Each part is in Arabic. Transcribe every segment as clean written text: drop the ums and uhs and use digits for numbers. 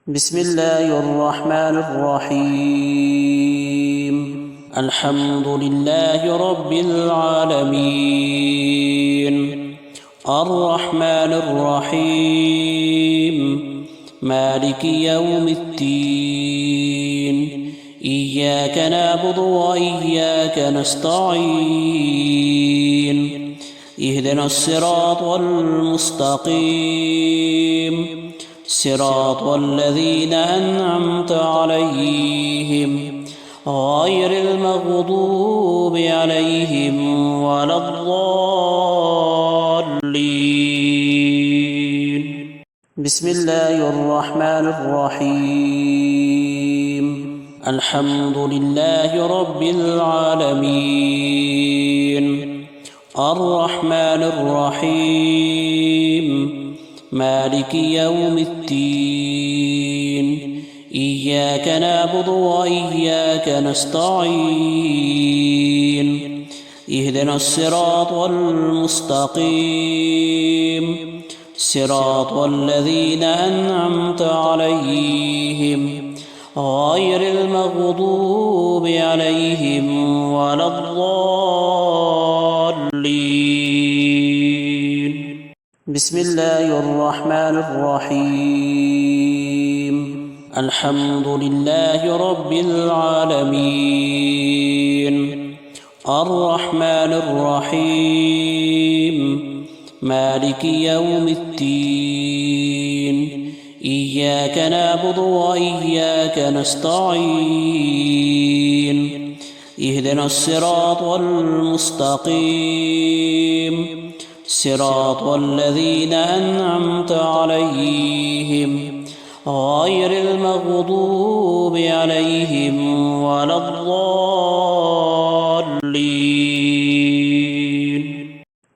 بسم الله الرحمن الرحيم. الحمد لله رب العالمين، الرحمن الرحيم، مالك يوم الدين. إياك نعبد وإياك نستعين. اهدنا الصراط المستقيم، صراط الذين أنعمت عليهم غير المغضوب عليهم ولا الضالين. بسم الله الرحمن الرحيم. الحمد لله رب العالمين، الرحمن الرحيم، مالك يوم الدين. إياك نعبد وإياك نستعين. اهدنا الصراط المستقيم، صراط الذين أنعمت عليهم غير المغضوب عليهم ولا الضالين. بسم الله الرحمن الرحيم. الحمد لله رب العالمين، الرحمن الرحيم، مالك يوم الدين. إياك نعبد وإياك نستعين. اهدنا الصراط المستقيم، صراط الذين أنعمت عليهم غير المغضوب عليهم ولا الضالين.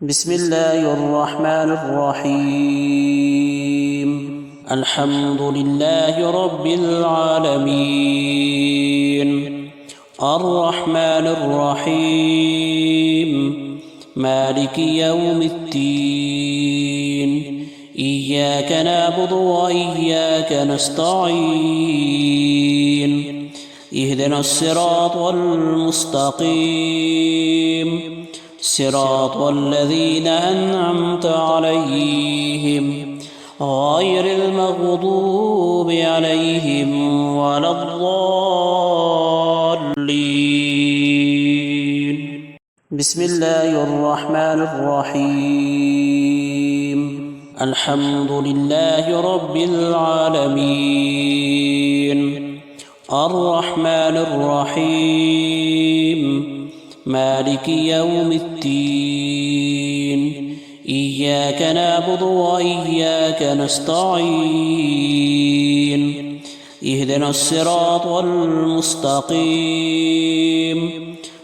بسم الله الرحمن الرحيم. الحمد لله رب العالمين، الرحمن الرحيم، مالك يوم الدين. إياك نعبد وإياك نستعين. اهدنا الصراط المستقيم، صراط الذين أنعمت عليهم غير المغضوب عليهم ولا الضالين. بسم الله الرحمن الرحيم. الحمد لله رب العالمين، الرحمن الرحيم، مالك يوم الدين. إياك نعبد وإياك نستعين. اهدنا الصراط المستقيم،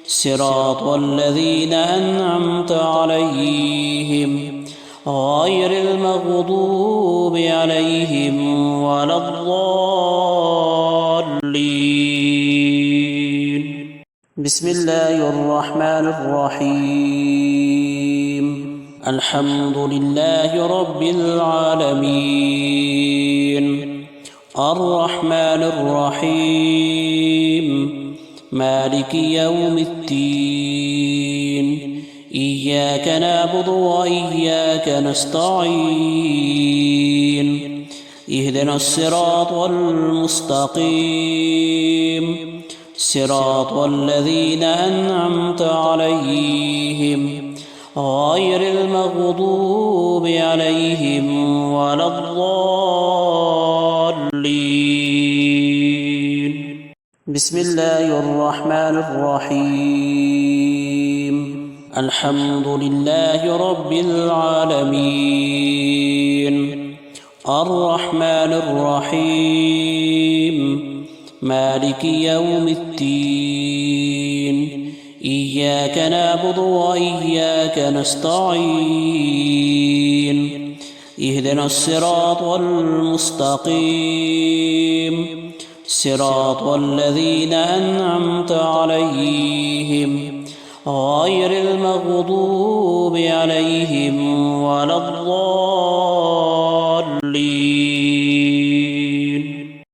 صراط الذين أنعمت عليهم غير المغضوب عليهم ولا الضالين. بسم الله الرحمن الرحيم. الحمد لله رب العالمين، الرحمن الرحيم، مالك يوم الدين. إياك نعبد وإياك نستعين. اهدنا الصراط المستقيم، صراط الذين أنعمت عليهم غير المغضوب عليهم ولا الضالين. بسم الله الرحمن الرحيم. الحمد لله رب العالمين، الرحمن الرحيم، مالك يوم الدين. إياك نعبد وإياك نستعين. اهدنا الصراط المستقيم، صراط الذين أنعمت عليهم غير المغضوب عليهم ولا الضالين.